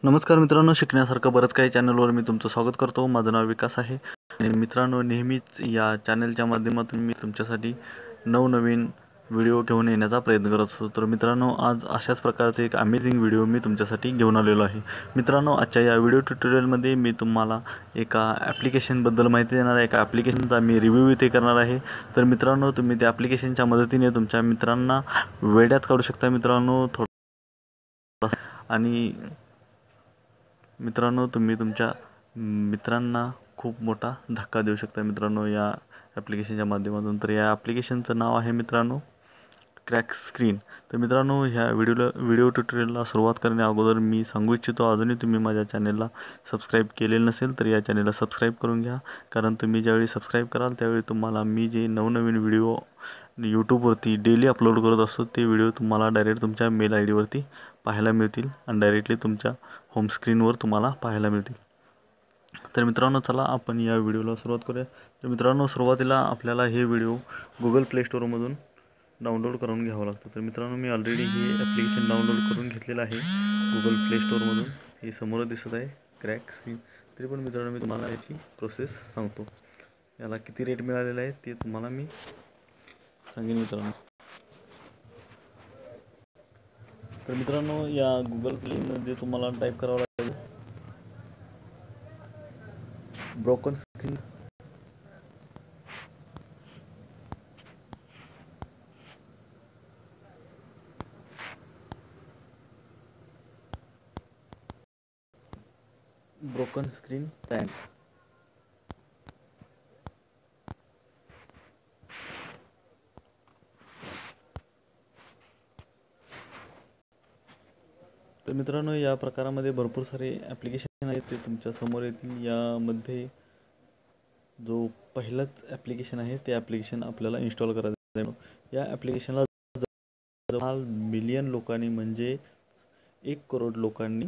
नमस्कार मित्रांनो, शिकण्यासारखं बरंच काही चॅनलवर मी तुमचं स्वागत करतो। माझं नाव विकास आहे आणि मित्रांनो, नेहमीच या चॅनलच्या माध्यमातून मी तुमच्यासाठी नवनवीन व्हिडिओ घेऊन येण्याचा प्रयत्न करत असतो। तर मित्रांनो, आज अशाच प्रकारचे एक अमेझिंग व्हिडिओ मी तुमच्यासाठी घेऊन आलेलो आहे। मित्रांनो, आजच्या या व्हिडिओ ट्युटोरियलमध्ये मी तुम्हाला एका ॲप्लिकेशनबद्दल माहिती देणार आहे। एका ॲप्लिकेशनचा मी रिव्ह्यू इथे करणार आहे। तर मित्रांनो, तुम्ही त्या ॲप्लिकेशनच्या मदतीने तुमच्या मित्रांना वेड्यात काढू शकता। मित्रांनो, आणि मित्रांनो, तुम्ही तुमच्या मित्रांना खूप मोठा धक्का देऊ शकता मित्रांनो या ॲप्लिकेशनच्या माध्यमातून। तर या ॲप्लिकेशनचं नाव आहे मित्रांनो क्रॅक स्क्रीन। तर मित्रांनो, ह्या व्हिडिओ ट्युटोरियलला सुरुवात करण्या अगोदर मी सांगू इच्छितो, अजूनही तुम्ही माझ्या चॅनलला सबस्क्राईब केलेलं नसेल तर या चॅनलला सबस्क्राईब करून घ्या। कारण तुम्ही ज्यावेळी सबस्क्राईब कराल त्यावेळी तुम्हाला मी जे नवनवीन व्हिडिओ यूट्यूबवरती डेली अपलोड करत असतो ते व्हिडिओ तुम्हाला डायरेक्ट तुमच्या मेल आय डीवरती पाहायला मिळतील आणि डायरेक्टली तुमच्या होम स्क्रीनवर तुम्हाला पाहायला मिळतील। तर मित्रांनो, चला आपण या व्हिडिओला सुरुवात करूया। तर मित्रांनो, सुरुवातीला आपल्याला हे व्हिडिओ गुगल प्ले स्टोअरमधून डाउनलोड करून घ्यावं लागतं। तर मित्रांनो, मी ऑलरेडी हे ॲप्लिकेशन डाउनलोड करून घेतलेलं आहे गुगल प्ले स्टोअरमधून। हे समोर दिसत आहे क्रॅक स्क्रीन। तरी पण मित्रांनो, मी तुम्हाला याची प्रोसेस सांगतो। याला किती रेट मिळालेला आहे ते तुम्हाला मी सांगेन मित्रांनो। तर मित्रांनो, या गुगल प्लेमध्ये तुम्हाला टाईप करावं लागेल broken screen. Broken screen prank. तर मित्रांनो, या प्रकारामध्ये भरपूर सारे ॲप्लिकेशन आहेत ते तुमच्या समोर येतील। यामध्ये जो पहिलाच ॲप्लिकेशन आहे ते ॲप्लिकेशन आपल्याला इन्स्टॉल करायचं आहे। या ॲप्लिकेशनला जवळ मिलियन लोकांनी म्हणजे 1 करोड लोकांनी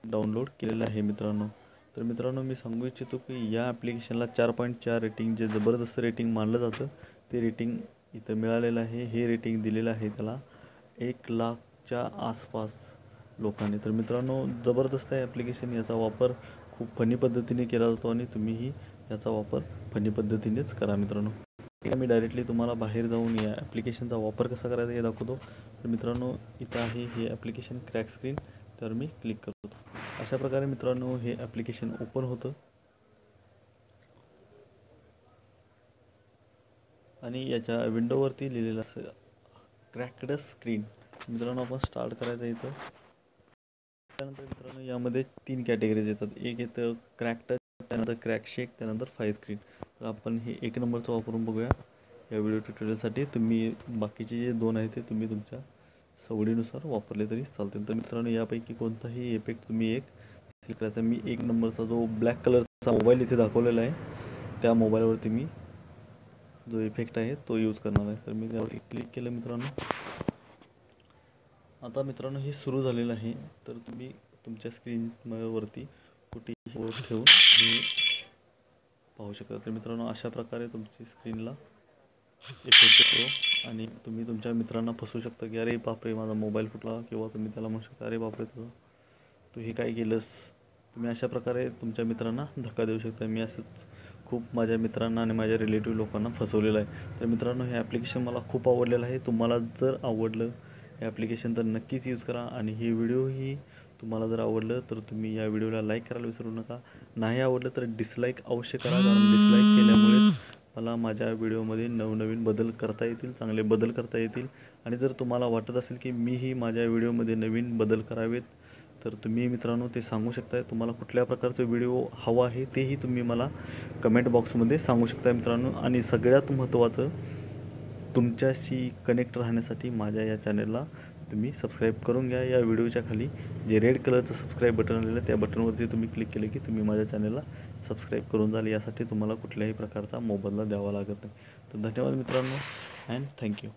डाउनलोड केलेलं आहे मित्रांनो। तर मित्रांनो, मी सांगू इच्छितो की या ॲप्लिकेशनला 4.4 रेटिंग, जे जबरदस्त रेटिंग मानलं जातं ते रेटिंग इथं मिळालेलं आहे। हे रेटिंग दिलेलं आहे त्याला 1 लाखच्या आसपास लोकांनी। तर मित्रांनो, जबरदस्त आहे ॲप्लिकेशन। याचा वापर खूप फनी पद्धतीने केला जातो आणि तुम्हीही याचा वापर फनी पद्धतीनेच करा मित्रांनो। मी डायरेक्टली तुम्हाला बाहेर जाऊन या ॲप्लिकेशनचा वापर कसा करायचा हे दाखवतो। तर मित्रांनो, इथं आहे हे ॲप्लिकेशन क्रॅक स्क्रीन। तर मी क्लिक करतो। अशा प्रकारे मित्रांनो हे ॲप्लिकेशन ओपन होतं आणि याच्या विंडोवरती लिहिलेलं असं क्रॅक्ड स्क्रीन। मित्रांनो, आपण स्टार्ट करायचं इथं। त्यानंतर मित्रांनो, यामध्ये 3 कॅटेगरीज येतात। एक येतं क्रॅक टच, त्यानंतर क्रॅक शेक, त्यानंतर 5 स्क्रीन। तर आपण हे 1 नंबरचं वापरून बघूया या व्हिडिओ ट्युटोरियलसाठी। तुम्ही बाकीचे जे 2 आहेत ते तुम्ही तुमच्या सवडीनुसार वापरले तरी चालतील। तर मित्रांनो, यापैकी कोणताही इफेक्ट तुम्ही एक सिलेक्ट करायचा। मी 1 नंबरचा जो ब्लॅक कलरचा मोबाईल इथे दाखवलेला आहे त्या मोबाईलवरती मी जो इफेक्ट आहे तो यूज करणार आहे। तर मी त्यावरती क्लिक केलं मित्रांनो। आता मित्रांनो, हे सुरू झालेलं आहे। तर तुम्ही तुमच्या स्क्रीनवरती कुठेही बोट ठेवून हे पाहू शकता। तर मित्रांनो, अशा प्रकारे तुमची स्क्रीनला इफेक्ट येतो आणि तुम्ही तुमच्या मित्रांना फसवू शकता की अरे बापरे माझा मोबाईल फुटला, किंवा तुम्ही त्याला म्हणू शकता अरे बापरे तू हे काय केलंस। तुम्ही अशा प्रकारे तुमच्या मित्रांना धक्का देऊ शकता। मी असंच खूप माझ्या मित्रांना आणि माझ्या रिलेटिव्ह लोकांना फसवलेलं आहे। तर मित्रांनो, हे ॲप्लिकेशन मला खूप आवडलेलं आहे। तुम्हाला जर आवडलं हे ॲप्लिकेशन तर नक्कीच यूज करा आणि ही व्हिडिओही तुम्हाला जर आवडलं तर तुम्ही या व्हिडिओला लाईक करायला विसरू नका। नाही आवडलं तर डिसलाईक अवश्य करा, कारण डिसलाईक केल्यामुळेच मला माझ्या व्हिडिओमध्ये नवनवीन बदल करता येतील, चांगले बदल करता येतील। आणि जर तुम्हाला वाटत असेल की मीही माझ्या व्हिडिओमध्ये नवीन बदल करावेत तर तुम्ही मित्रांनो ते सांगू शकता। तुम्हाला कुठल्या प्रकारचा व्हिडिओ हवा आहे तेही तुम्ही मला कमेंट बॉक्समध्ये सांगू शकता मित्रांनो। आणि सगळ्यात महत्त्वाचं, तुमच्याशी कनेक्ट राहण्यासाठी माझ्या या चॅनलला तुम्ही सबस्क्राईब करून घ्या। या व्हिडिओच्या खाली जे रेड कलरचं सबस्क्राईब बटन आलेलं आहे त्या बटनवरती तुम्ही क्लिक केले की तुम्ही माझ्या चॅनलला सबस्क्राईब करून जाल। यासाठी तुम्हाला कुठल्याही प्रकारचा मोबदला द्यावा लागत नाही। तर धन्यवाद मित्रांनो, अँड थँक्यू।